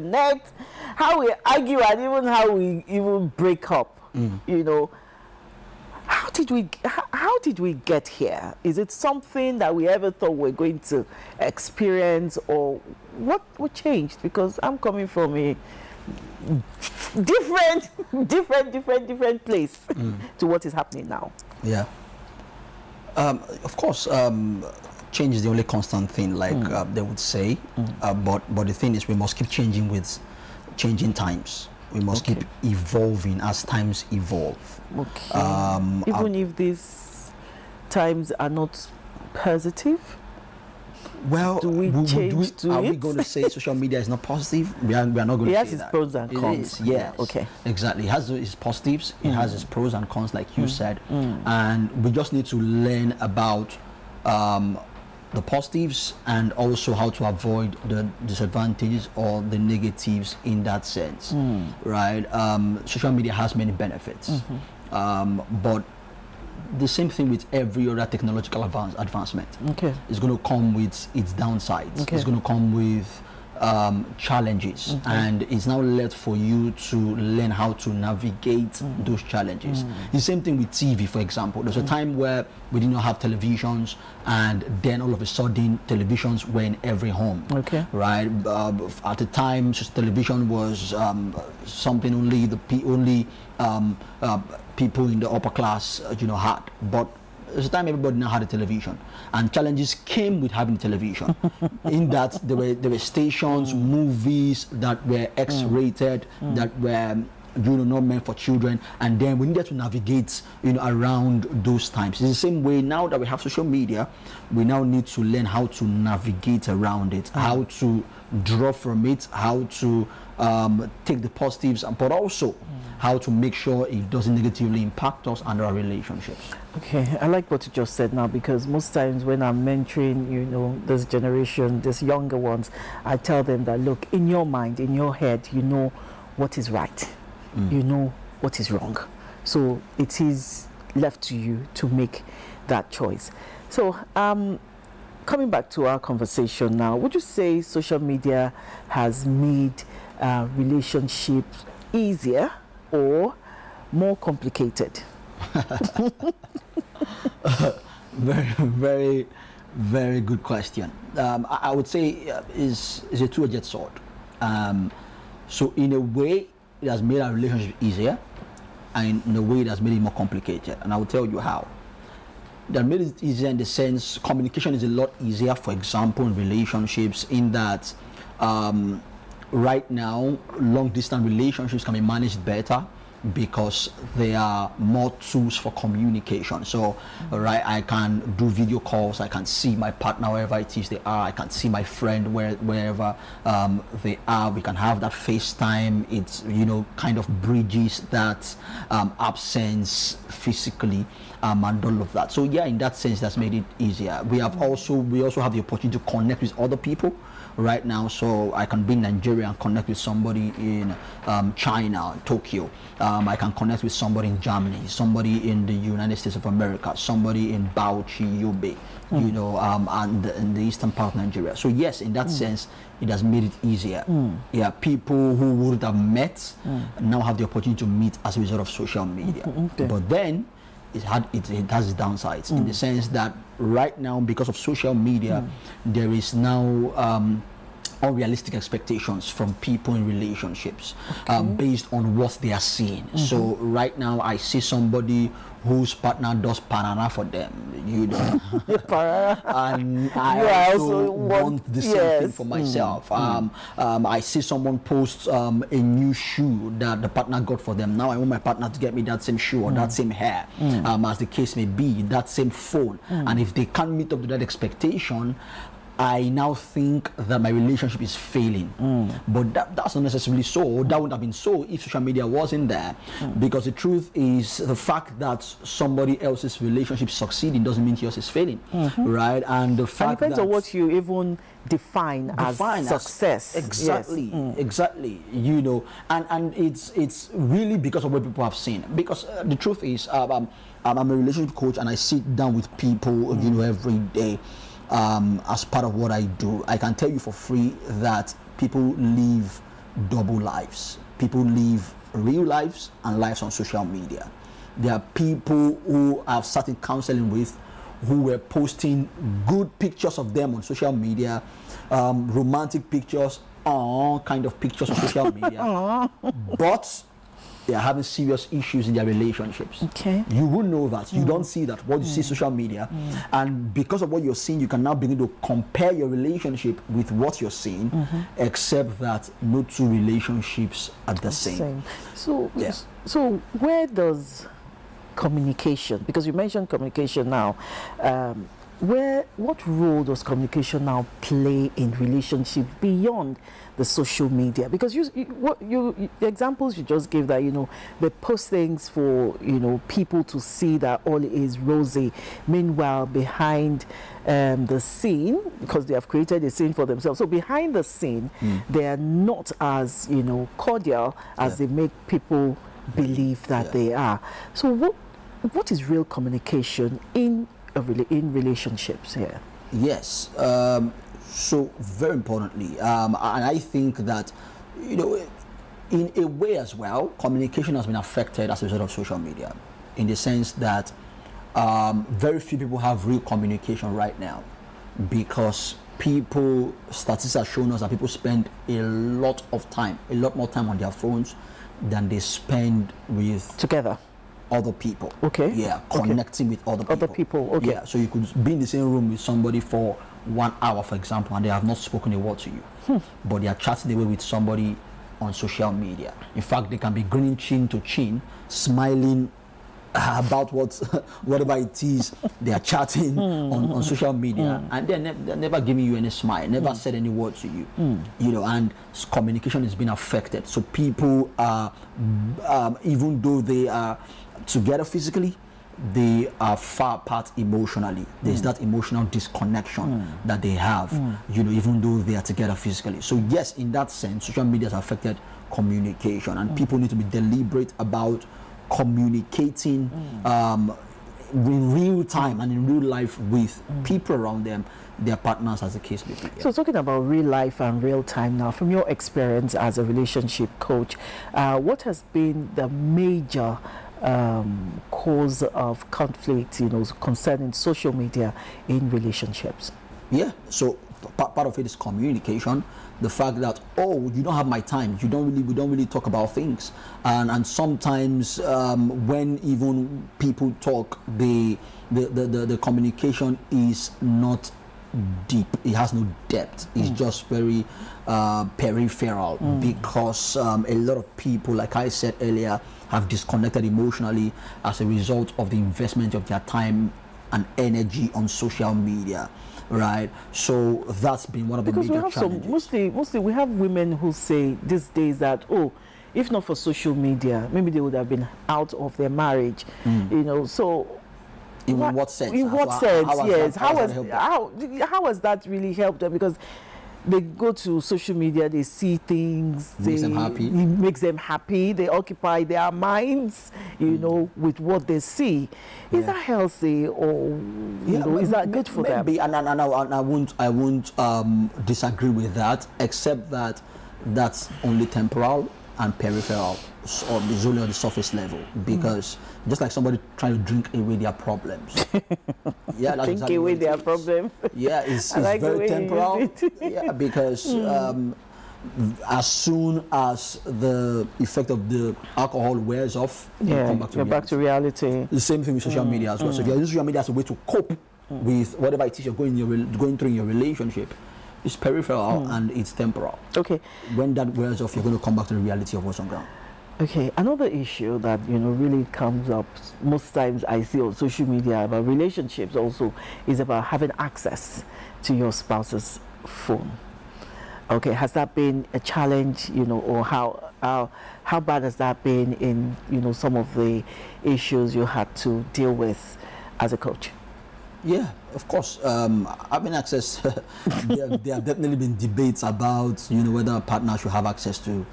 connect, how we argue, and even how we even break up. You know, how did we get here? Is it something that we ever thought we're going to experience, or what changed? Because I'm coming from a different place to what is happening now. Yeah. Of course, change is the only constant thing, like they would say. But the thing is, we must keep changing with changing times. We must keep evolving as times evolve. Even if these times are not positive. Well, do we change to are it? we going to say social media is not positive? We are not going to say that. It has its pros and cons. Yes. Okay. Exactly. It has its positives. It has its pros and cons, like you said. And we just need to learn about the positives and also how to avoid the disadvantages or the negatives in that sense. Right? Social media has many benefits. But the same thing with every other technological advancement. It's going to come with its downsides. It's going to come with challenges, and it's now left for you to learn how to navigate those challenges. The same thing with TV, for example. There's a time where we did not have televisions, and then all of a sudden televisions were in every home. Right? At the time, television was something only people in the upper class had, but there's a time everybody now had a television, and challenges came with having television. In that there were stations, movies that were X-rated, that were not meant for children, and then we needed to navigate around those times. It's the same way now that we have social media. We now need to learn how to navigate around it, how to draw from it, how to take the positives, but also how to make sure it doesn't negatively impact us and our relationships. Okay, I like what you just said now, because most times when I'm mentoring, this generation, these younger ones, I tell them that, look, in your mind, in your head, you know what is right, you know what is wrong. So it is left to you to make that choice. So coming back to our conversation now, would you say social media has made relationships easier or more complicated? Very, very good question. I would say is a two-edged sword. So in a way, it has made our relationship easier, and in a way, it has made it more complicated. And I will tell you how. That made it easier in the sense communication is a lot easier. For example, in relationships, in that right now, long-distance relationships can be managed better because there are more tools for communication. So, right, I can do video calls, I can see my partner wherever it is they are, I can see my friend wherever they are. We can have that FaceTime. It's kind of bridges that absence physically, and all of that. So yeah, in that sense, that's made it easier. We also have the opportunity to connect with other people right now. So I can be in Nigeria and connect with somebody in China, Tokyo. I can connect with somebody in Germany, somebody in the United States of America, somebody in Bauchi, Yobe, and in the eastern part of Nigeria. So yes, in that sense, it has made it easier. Yeah, people who would have met now have the opportunity to meet as a result of social media. But then it has its downsides in the sense that right now, because of social media, there is now unrealistic expectations from people in relationships based on what they are seeing. So right now, I see somebody whose partner does banana for them, and I also want the same thing for myself. I see someone post a new shoe that the partner got for them. Now I want my partner to get me that same shoe or that same hair, as the case may be, that same phone. And if they can't meet up to that expectation, I now think that my relationship is failing. But that's not necessarily so. That would have been so if social media wasn't there. Because the truth is, the fact that somebody else's relationship succeeding doesn't mean yours is failing, right? And the fact depends on what you even define as success. Exactly, exactly. And it's really because of what people have seen. Because the truth is, I'm a relationship coach, and I sit down with people, every day. As part of what I do, I can tell you for free that people live double lives. People live real lives and lives on social media. There are people who I've started counseling with who were posting good pictures of them on social media, romantic pictures, all kind of pictures on social media, but they are having serious issues in their relationships. Okay. You will know that. You don't see that. What you see social media, and because of what you're seeing, you can now begin to compare your relationship with what you're seeing, except that no two relationships are the same. So, so where does communication, because you mentioned communication now, what role does communication now play in relationships beyond the social media? Because the examples you just gave, that they post things for people to see that all is rosy, meanwhile behind the scene, because they have created a scene for themselves, so behind the scene they are not as cordial as they make people believe that they are. So what is real communication in relationships here? Yes. So very importantly, and I think that in a way as well, communication has been affected as a result of social media, in the sense that very few people have real communication right now, because statistics have shown us that people spend a lot more time on their phones than they spend with together other people. Okay. Yeah, connecting with other people. Okay. Yeah, so you could be in the same room with somebody for 1 hour, for example, and they have not spoken a word to you, but they are chatting away with somebody on social media. In fact, they can be grinning chin to chin, smiling about whatever it is they are chatting on social media, and they're never giving you any smile, never said any word to you. And communication is being affected. So people are, even though they are together physically, they are far apart emotionally. There's that emotional disconnection that they have, even though they are together physically. So yes, in that sense, social media has affected communication, and people need to be deliberate about communicating in real time and in real life with people around them, their partners, as the case may be. So talking about real life and real time now, from your experience as a relationship coach, what has been the major cause of conflict, concerning social media in relationships? Yeah, so part of it is communication. The fact that, you don't have my time, we don't really talk about things, and sometimes when even people talk, the communication is not deep, it has no depth, it's just very peripheral, because a lot of people, like I said earlier, have disconnected emotionally as a result of the investment of their time and energy on social media, right? So that's been one of the major challenges. Mostly we have women who say these days that, if not for social media, maybe they would have been out of their marriage, so in what sense? In what sense? Yes. How has that really helped them? Because they go to social media, they see things, makes them happy. It makes them happy. They occupy their minds, with what they see. Is that healthy, or is that good for them? Maybe, and I won't disagree with that, except that that's only temporal and peripheral, or it's only on the surface level, because just like somebody trying to drink away their problems. Yeah, that's drink exactly away what it their is. problem. Yeah, it's like very temporal. Yeah, because as soon as the effect of the alcohol wears off, you come back to reality. The same thing with social media as well. So if you're using social media as a way to cope with whatever it is you're going through in your relationship, it's peripheral and it's temporal. Okay. When that wears off, you're going to come back to the reality of what's on ground. Okay, another issue that really comes up most times I see on social media about relationships also is about having access to your spouse's phone. Okay, has that been a challenge, or how bad has that been in some of the issues you had to deal with as a coach? Yeah, of course. Having access, there have definitely been debates about whether a partner should have access to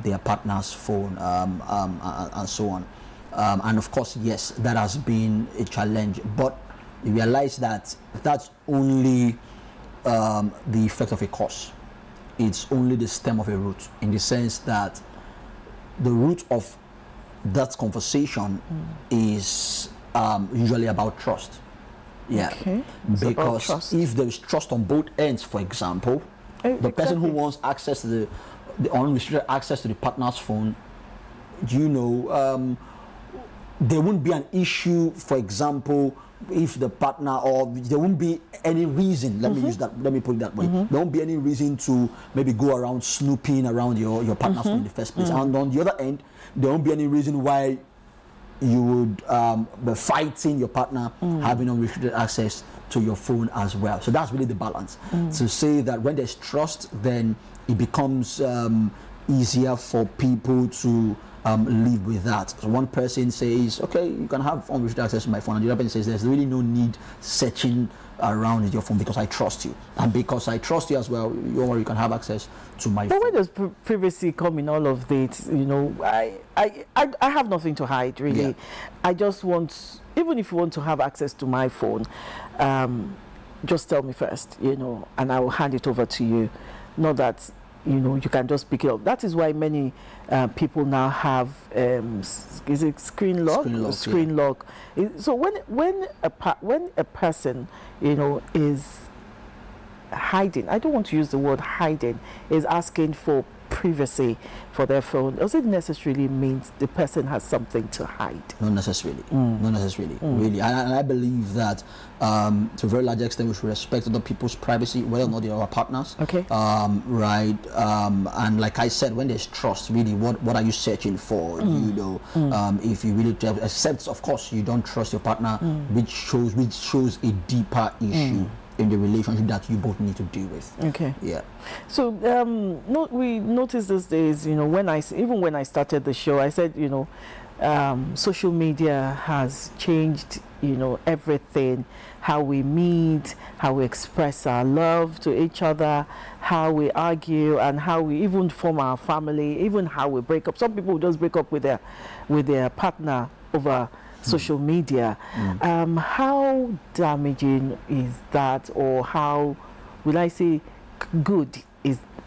their partner's phone, and so on. And of course, yes, that has been a challenge. But you realize that that's only the effect of a cause. it's only the stem of a root, in the sense that the root of that conversation is usually about trust. Yeah, Okay. It's about because trust. if there is trust on both ends, for example, the person who Exactly. wants access to the unrestricted access to the partner's phone, there won't be an issue, for example, if the partner, or there won't be any reason, let me put it that way, there won't be any reason to maybe go around snooping around your partner's phone in the first place. And on the other end, there won't be any reason why you would be fighting your partner having unrestricted access to your phone as well. So that's really the balance. To say that when there's trust, then it becomes easier for people to live with that. So one person says, okay, you can have unrestricted access to my phone, and the other person says there's really no need searching around with your phone because I trust you, and because I trust you as well, you can have access to my But phone. where does privacy come in all of this? I have nothing to hide, really. Yeah. I just want, even if you want to have access to my phone, just tell me first, and I will hand it over to you. Not that, you can just pick it up. That is why many people now have, is it screen lock? Screen lock, yeah. So when a person, is hiding, I don't want to use the word hiding, is asking for privacy for their phone, does it necessarily mean the person has something to hide? Not necessarily. Not necessarily. Really. And I believe that to a very large extent we should respect other people's privacy, whether or not they are our partners. Okay. Right. And like I said, when there's trust, really, what are you searching for? If you really except, of course, you don't trust your partner, which shows a deeper issue in the relationship that you both need to deal with. Okay. Yeah. So we noticed these days, when I started the show, I said, social media has changed, everything, how we meet, how we express our love to each other, how we argue, and how we even form our family, even how we break up. Some people just break up with their partner over social media. How damaging is that, or how will I say good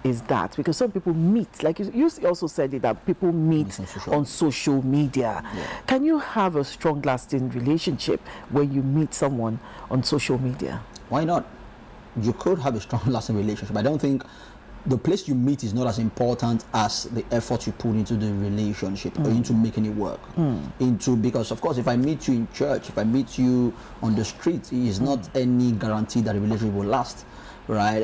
is that? Because some people meet, like you also said it, that people meet on social media. Yeah. Can you have a strong lasting relationship when you meet someone on social media? Why not? You could have a strong lasting relationship. I don't think the place you meet is not as important as the effort you put into the relationship or into making it work. Because of course, if I meet you in church, if I meet you on the street, it is not any guarantee that a relationship will last, right?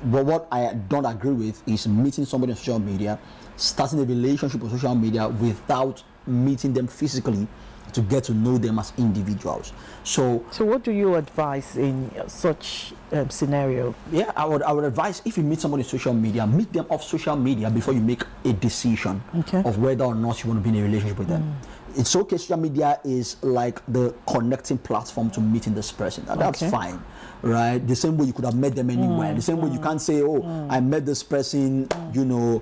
But what I don't agree with is meeting somebody on social media, starting a relationship on social media without meeting them physically to get to know them as individuals. So what do you advise in such scenario? Yeah, I would advise, if you meet somebody on social media, meet them off social media before you make a decision of whether or not you want to be in a relationship with them. It's okay, social media is like the connecting platform to meeting this person. That's fine, right? The same way you could have met them anywhere. The same way you can't say, I met this person, in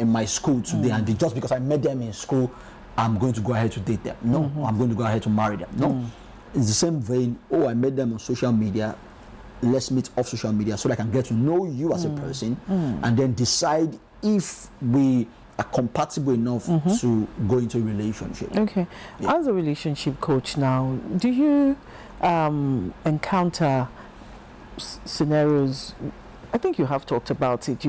my school today, and just because I met them in school, I'm going to go ahead to date them. No, I'm going to go ahead to marry them. No. It's the same vein. I met them on social media. Let's meet off social media so that I can get to know you as a person, and then decide if we are compatible enough to go into a relationship. Okay. Yeah. As a relationship coach now, do you encounter scenarios? I think you have talked about it,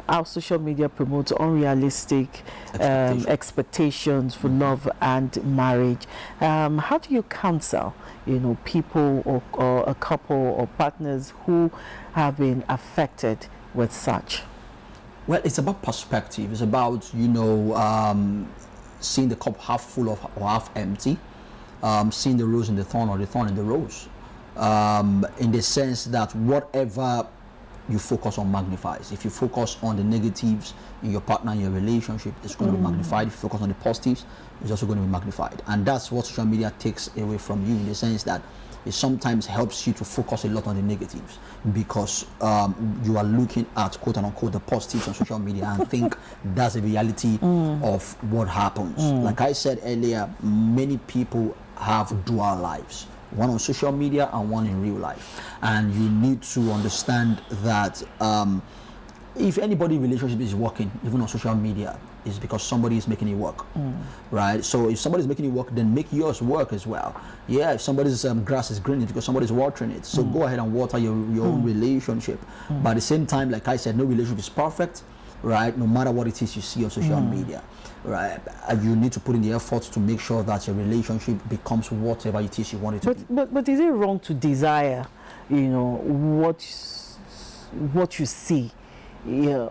how social media promotes unrealistic expectations for love and marriage. How do you counsel, people or a couple or partners who have been affected with such? Well, it's about perspective. It's about, seeing the cup half full or half empty, seeing the rose in the thorn or the thorn in the rose, in the sense that whatever you focus on magnifies. If you focus on the negatives in your partner, in your relationship, it's going to be magnified. If you focus on the positives, it's also going to be magnified. And that's what social media takes away from you, in the sense that it sometimes helps you to focus a lot on the negatives, because you are looking at, quote unquote, the positives on social media and think that's the reality of what happens. Like I said earlier, many people have dual lives, one on social media and one in real life. And you need to understand that if anybody relationship is working, even on social media, is because somebody is making it work, right? So if somebody's making it work, then make yours work as well. Yeah, if somebody's grass is green, it's because somebody's watering it. So go ahead and water your own relationship. But at the same time, like I said, no relationship is perfect, right? No matter what it is you see on social media, right? You need to put in the effort to make sure that your relationship becomes whatever it is you want it to be. But is it wrong to desire, you know, what you see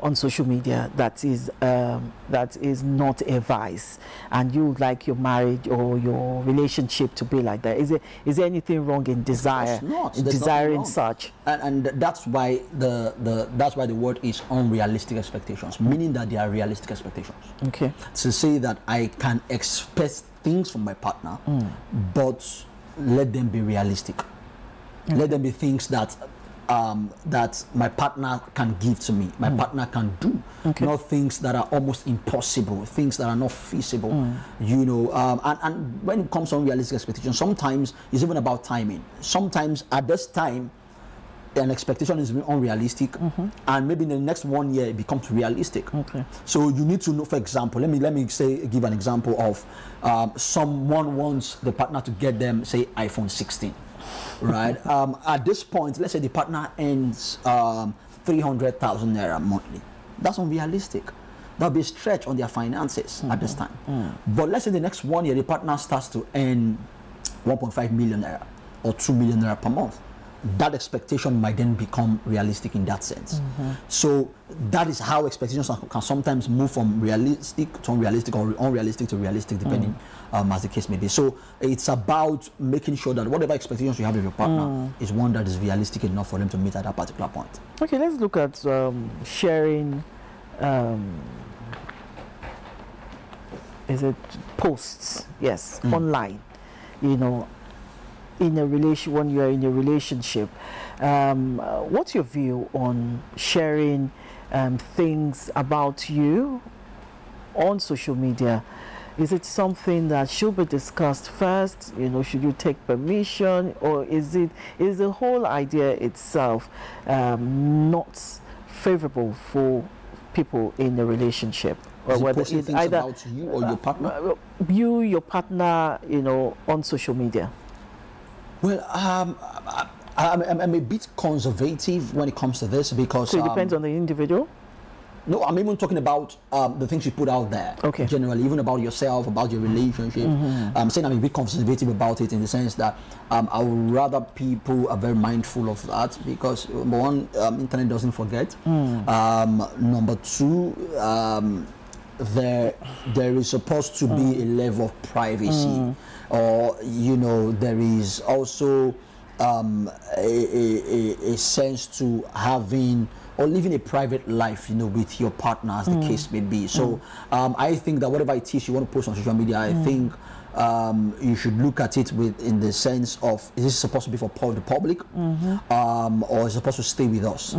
on social media that is not a vice, and you would like your marriage or your relationship to be like that? Is there anything wrong in desire, in desiring such? And that's why that's why the word is unrealistic expectations, meaning that they are realistic expectations. Okay. To say that I can expect things from my partner, but let them be realistic. Okay. Let them be things that that my partner can give to me, my partner can do, not things that are almost impossible, things that are not feasible, you know. And when it comes to unrealistic expectations, sometimes it's even about timing. Sometimes at this time, an expectation is unrealistic, and maybe in the next 1 year it becomes realistic. Okay. So you need to know, for example, let me give an example of someone wants the partner to get them, say, iPhone 16. Right. At this point, let's say the partner earns 300,000 naira monthly. That's unrealistic. That'll be a stretch on their finances at this time. But let's say the next 1 year the partner starts to earn 1.5 million naira or 2 million naira per month. That expectation might then become realistic in that sense. So that is how expectations can sometimes move from realistic to unrealistic, or unrealistic to realistic, depending as the case may be. So it's about making sure that whatever expectations you have of your partner is one that is realistic enough for them to meet at that particular point. Okay, let's look at sharing. Is it posts? Yes, online. You know, in a relation, when you are in a relationship, what's your view on sharing things about you on social media? Is it something that should be discussed first? You know, should you take permission, or is the whole idea itself not favorable for people in a relationship? Or whether it's either about you or your partner? Your partner, you know, on social media. Well, I'm a bit conservative when it comes to this, because so it depends on the individual. No, I'm even talking about the things you put out there. Okay. Generally, even about yourself, about your relationship. I'm saying I'm a bit conservative about it, in the sense that I would rather people are very mindful of that, because number one, internet doesn't forget. Number two, there is supposed to be a level of privacy, or you know, there is also a sense to having or living a private life, you know, with your partner, as the case may be. So I think that whatever it is you want to post on social media, I think you should look at it in the sense of, is this supposed to be for the public, or is it supposed to stay with us?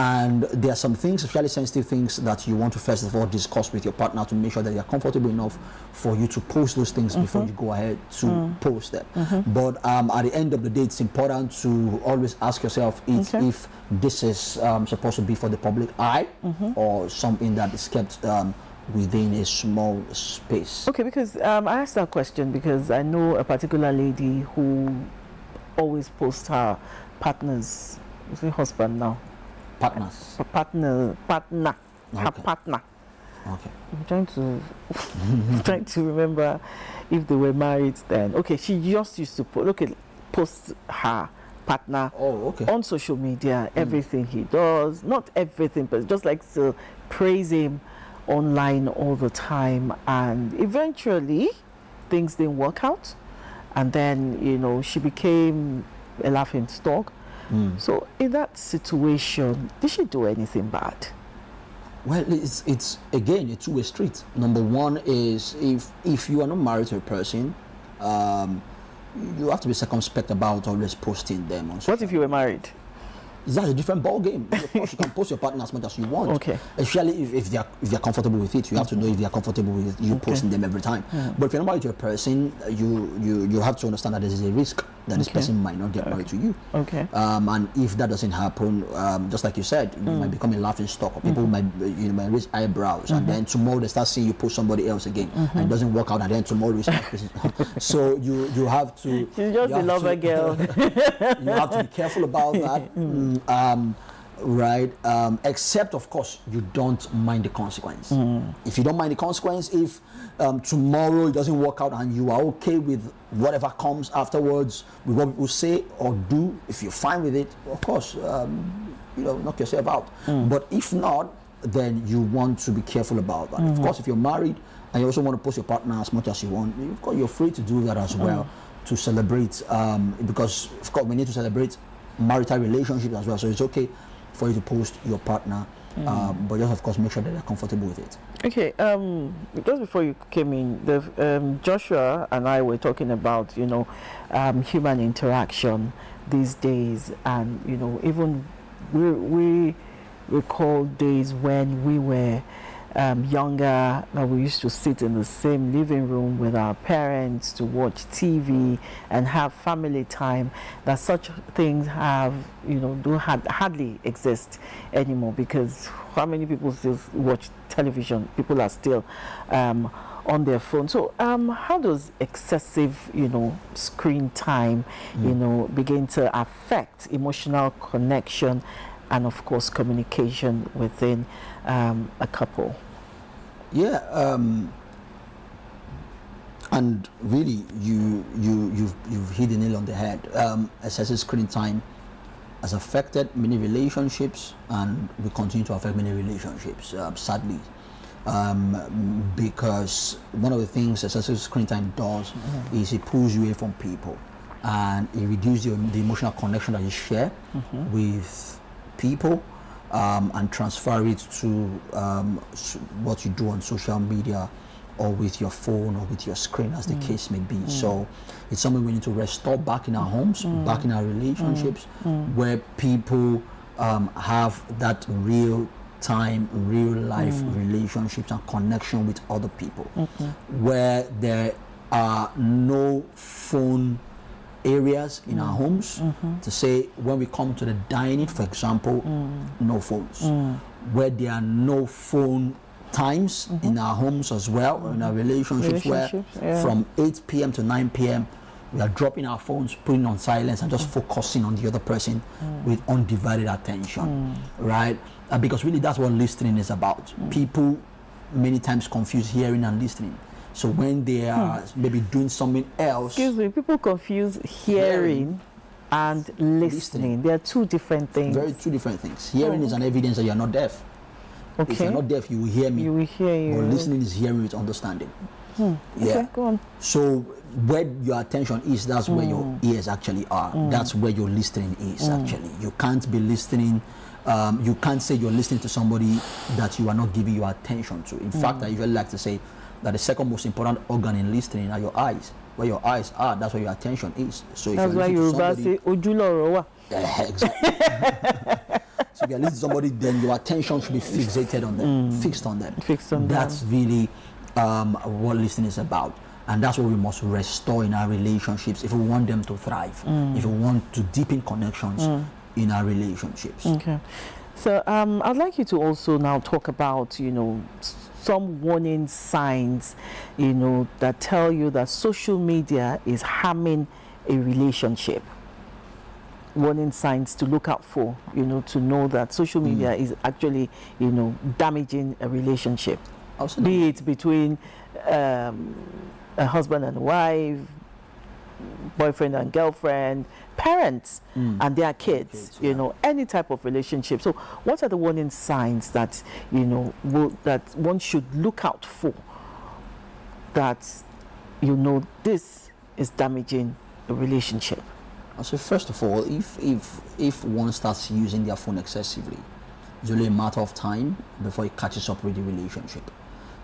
And there are some things, fairly sensitive things, that you want to first of all discuss with your partner to make sure that they are comfortable enough for you to post those things before you go ahead to post them. But at the end of the day, it's important to always ask yourself if this is supposed to be for the public eye, or something that is kept within a small space. Okay, because I asked that question because I know a particular lady who always posts her partners, is it husband now? Partners. Partner. Okay. Her partner. Okay. I'm trying to remember if they were married then. Okay, she just used to post her partner on social media, everything he does, not everything, but just like to praise him online all the time. And eventually things didn't work out, and then, you know, she became a laughing stock. So in that situation, did she do anything bad? Well, it's again a two-way street. Number one is, if you are not married to a person, you have to be circumspect about always posting them on social. What if you were married? That's a different ball game. Of course, you can post your partner as much as you want. Okay. Especially if they're comfortable with it. You have to know if they're comfortable with you posting them every time. But if you're not married to a person, you have to understand that there is a risk that this person might not get married to you. Okay. And if that doesn't happen, just like you said, you might become a laughing stock, or people might raise eyebrows, and then tomorrow they start seeing you post somebody else again, and it doesn't work out, and then tomorrow you start so you have to. She's just a lover girl. You have to be careful about that. Right, except of course you don't mind the consequence. If you don't mind the consequence, if tomorrow it doesn't work out and you are okay with whatever comes afterwards, with what people say or do, if you're fine with it, of course, knock yourself out. But if not, then you want to be careful about that. Of course, if you're married and you also want to post your partner as much as you want, of course you're free to do that as well, to celebrate, because of course we need to celebrate marital relationships as well, so it's okay for you to post your partner, but just of course make sure that they're comfortable with it. Okay. Just before you came in, Joshua and I were talking about human interaction these days, and even we recall days when we were younger, we used to sit in the same living room with our parents to watch TV and have family time. That such things have, hardly exist anymore, because how many people still watch television? People are still on their phone. So how does excessive, screen time, begin to affect emotional connection and of course communication within a couple? Yeah, and really you've hit the nail on the head. Excessive screen time has affected many relationships, and will continue to affect many relationships, sadly, because one of the things excessive screen time does is it pulls you away from people, and it reduces the emotional connection that you share with people, and transfer it to what you do on social media, or with your phone, or with your screen, as the case may be. So it's something we need to restore back in our homes, back in our relationships, where people have that real time, real life relationships and connection with other people, where there are no phone areas in our homes, to say when we come to the dining, for example, no phones, where there are no phone times in our homes as well, in our relationships, where from 8 p.m. to 9 p.m. we are dropping our phones, putting on silence, and just focusing on the other person with undivided attention, right? Because really that's what listening is about. People many times confuse hearing and listening. So when they are maybe doing something else... Excuse me, people confuse hearing and listening. They are two different things. Very two different things. Hearing is an evidence that you are not deaf. Okay. If you're not deaf, you will hear me. You will hear you. But listening is hearing with understanding. Okay, go on. So where your attention is, that's where your ears actually are. That's where your listening is actually. You can't be listening... you can't say you're listening to somebody that you are not giving your attention to. In fact, I usually like to say that the second most important organ in listening are your eyes. Where your eyes are, that's where your attention is. So if that's why you say Ojulorowa. Exactly. So if you're listening to somebody, then your attention should be fixated on them, fixed on them. That's really what listening is about. And that's what we must restore in our relationships if we want them to thrive, if we want to deepen connections in our relationships. Okay. So I'd like you to also now talk about, some warning signs, that tell you that social media is harming a relationship. Warning signs to look out for, to know that social media is actually, damaging a relationship. Absolutely. Be it between a husband and wife, boyfriend and girlfriend, parents and their kids, any type of relationship. So what are the warning signs that that one should look out for, that this is damaging a relationship? So first of all, if one starts using their phone excessively, it's only a matter of time before it catches up with the relationship.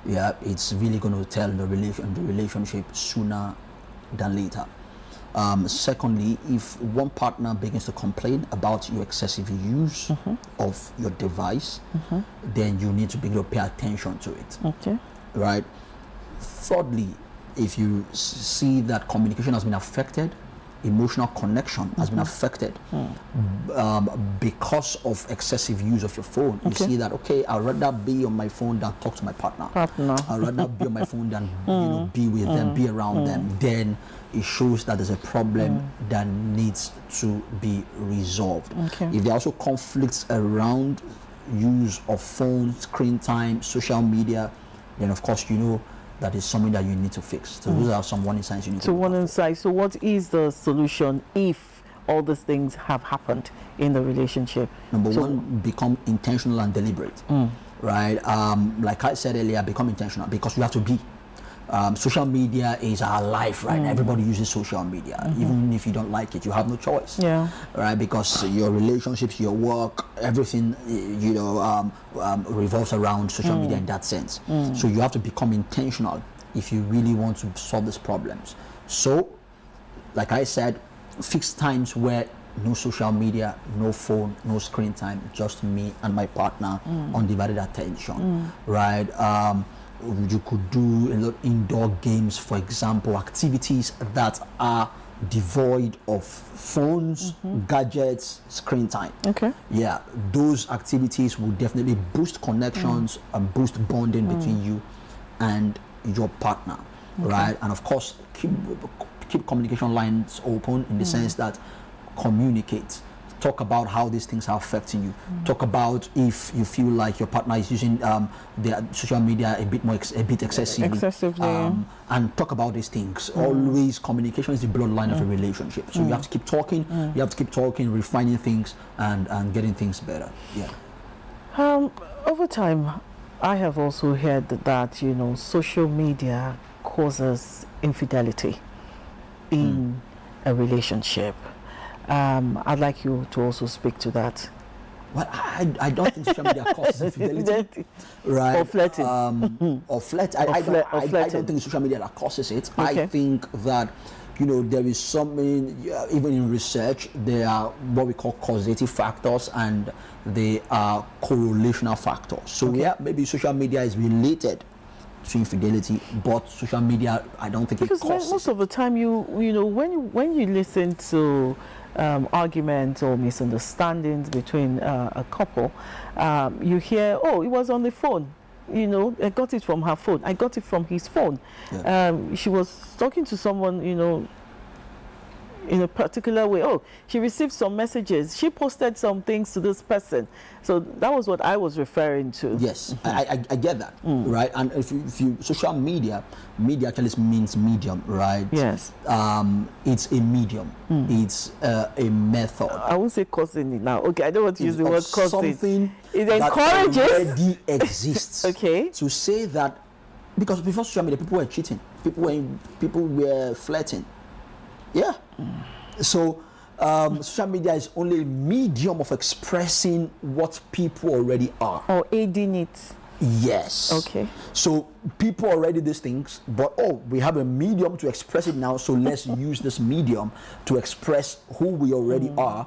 Yeah, it's really going to tell the relationship sooner than later. Secondly, if one partner begins to complain about your excessive use of your device, then you need to begin to pay attention to it. Okay. Right? Thirdly, if you see that communication has been affected, emotional connection has been affected because of excessive use of your phone. You see that, okay, I'd rather be on my phone than talk to my partner. I'd rather be on my phone than be with them, be around them. Then it shows that there's a problem that needs to be resolved. If there are also conflicts around use of phone, screen time, social media, then of course that is something that you need to fix. So those are some warning signs you need to look warning signs. So what is the solution if all these things have happened in the relationship? Number one, become intentional and deliberate. Right? Like I said earlier, become intentional, because you have to be. Social media is our life, right? Everybody uses social media. Even if you don't like it, you have no choice. Right? Because your relationships, your work, everything, revolves around social media in that sense. So you have to become intentional if you really want to solve these problems. So, like I said, fixed times where no social media, no phone, no screen time, just me and my partner, undivided attention, right? You could do a lot of indoor games, for example, activities that are devoid of phones, gadgets, screen time. Yeah, those activities will definitely boost connections and boost bonding between you and your partner, right? And of course, keep communication lines open in the sense that communicate. Talk about how these things are affecting you. Talk about if you feel like your partner is using their social media a bit excessively. And talk about these things. Always, communication is the bloodline of a relationship. So you have to keep talking. You have to keep talking, refining things, and getting things better. Yeah. Over time, I have also heard that social media causes infidelity in a relationship. I'd like you to also speak to that. Well, I don't think social media causes infidelity, right? Or flirting. Or flirt. I don't think social media that causes it. I think that, there is something, even in research, there are what we call causative factors and they are correlational factors. So maybe social media is related to infidelity, but social media, I don't think it causes. Because most of the time, when you listen to arguments or misunderstandings between a couple, you hear, oh, it was on the phone. I got it from her phone. I got it from his phone. She was talking to someone, in a particular way. Oh, she received some messages. She posted some things to this person. So that was what I was referring to. Yes, I get that, right? And if you social media actually means medium, right? Yes. It's a medium. It's a method. I won't say causing it now. Okay, I don't want to use the word causing. Something it encourages. That already exists. Okay. To say that, because before social media, people were cheating. People were flirting. Yeah. So social media is only a medium of expressing what people already are. Or aiding it. Yes. Okay. So people already these things, but we have a medium to express it now, so let's use this medium to express who we already are,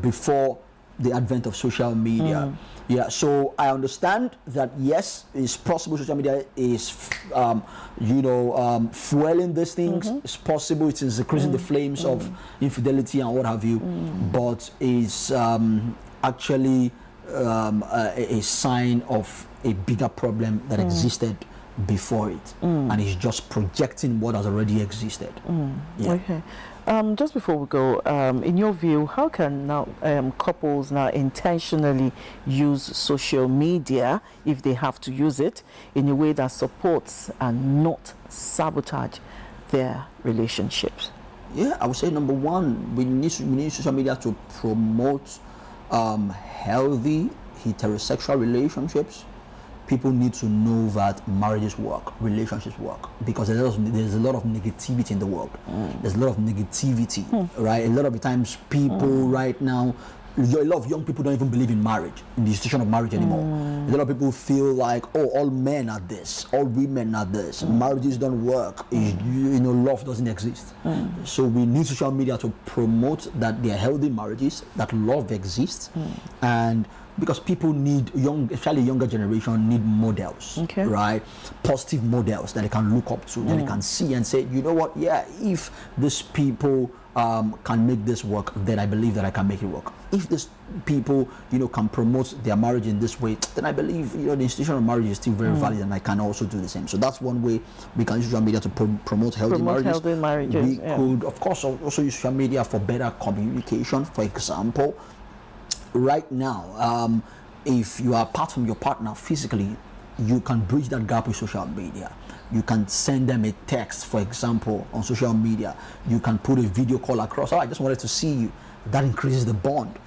before the advent of social media. Yeah, so I understand that yes, it's possible social media is, fueling these things. It's possible it is increasing the flames of infidelity and what have you, but it's actually a sign of a bigger problem that existed before it, and it's just projecting what has already existed. Okay. Just before we go, in your view, how can now couples now intentionally use social media, if they have to use it, in a way that supports and not sabotage their relationships? Yeah, I would say number one, we need social media to promote healthy heterosexual relationships. People need to know that marriages work, relationships work, because there's a lot of negativity in the world. There's a lot of negativity, right? A lot of the times people right now, a lot of young people don't even believe in marriage, in the institution of marriage anymore. A lot of people feel like, oh, all men are this, all women are this, marriages don't work, love doesn't exist. So we need social media to promote that there are healthy marriages, that love exists, and because people need, especially younger generation, need models, right? Positive models that they can look up to, that they can see and say, you know what, yeah, if these people can make this work, then I believe that I can make it work. If these people, can promote their marriage in this way, then I believe, the institution of marriage is still very valid, and I can also do the same. So that's one way we can use social media to promote healthy marriages. We could, of course, also use social media for better communication. For example, right now, if you are apart from your partner physically, you can bridge that gap with social media. You can send them a text, for example, on social media. You can put a video call across. Oh, I just wanted to see you. That increases the bond.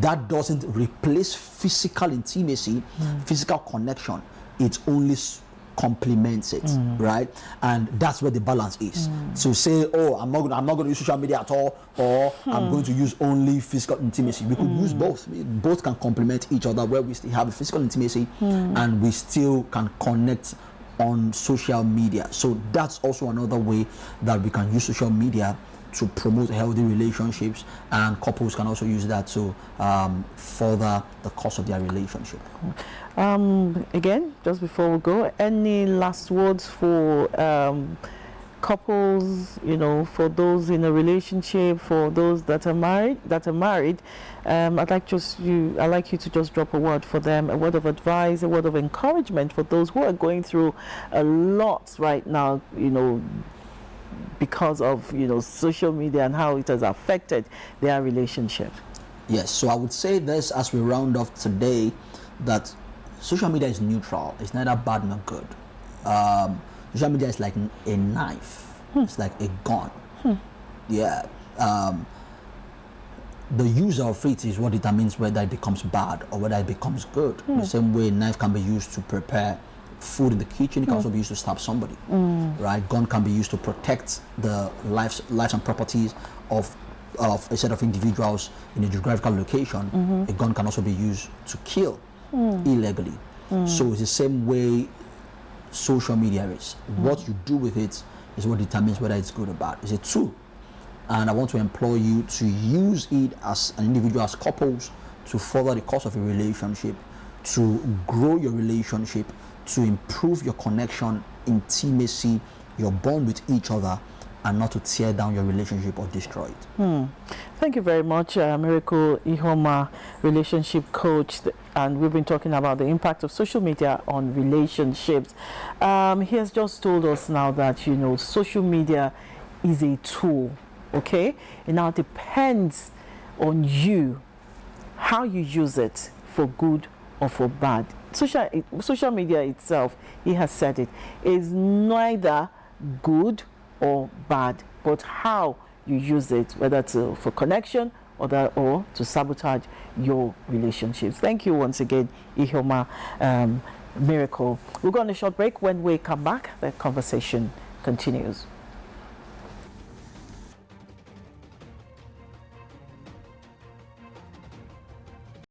That doesn't replace physical intimacy, physical connection. It only complements it, right? And that's where the balance is. To say, oh, I'm not going to use social media at all, or I'm going to use only physical intimacy. We could use both. Both can complement each other, where we still have a physical intimacy and we still can connect on social media. So that's also another way that we can use social media to promote healthy relationships, and couples can also use that to further the course of their relationship. Again, just before we go, any last words for couples, for those in a relationship, for those that are married? I'd like you to just drop a word for them, a word of advice, a word of encouragement for those who are going through a lot right now, because of social media and how it has affected their relationship. Yes, so I would say this as we round off today, that social media is neutral. It's neither bad nor good. Social media is like a knife. It's like a gun. Yeah. The use of it is what determines whether it becomes bad or whether it becomes good. The same way a knife can be used to prepare food in the kitchen, it can also be used to stab somebody, right? Gun can be used to protect the lives and properties of a set of individuals in a geographical location. A gun can also be used to kill illegally. So it's the same way social media is. What you do with it is what determines whether it's good or bad. It's a tool, and I want to implore you to use it as an individual, as couples, to further the course of a relationship, to grow your relationship, to improve your connection, intimacy, your bond with each other, and not to tear down your relationship or destroy it. Thank you very much, Miracle Ihoma, relationship coach, and we've been talking about the impact of social media on relationships. He has just told us now that social media is a tool, okay? It now depends on you how you use it, for good or for bad. Social media itself, he has said it, is neither good or bad, but how you use it, whether for connection or to sabotage your relationships. Thank you once again, Ihoma Miracle. We'll go on a short break. When we come back, the conversation continues.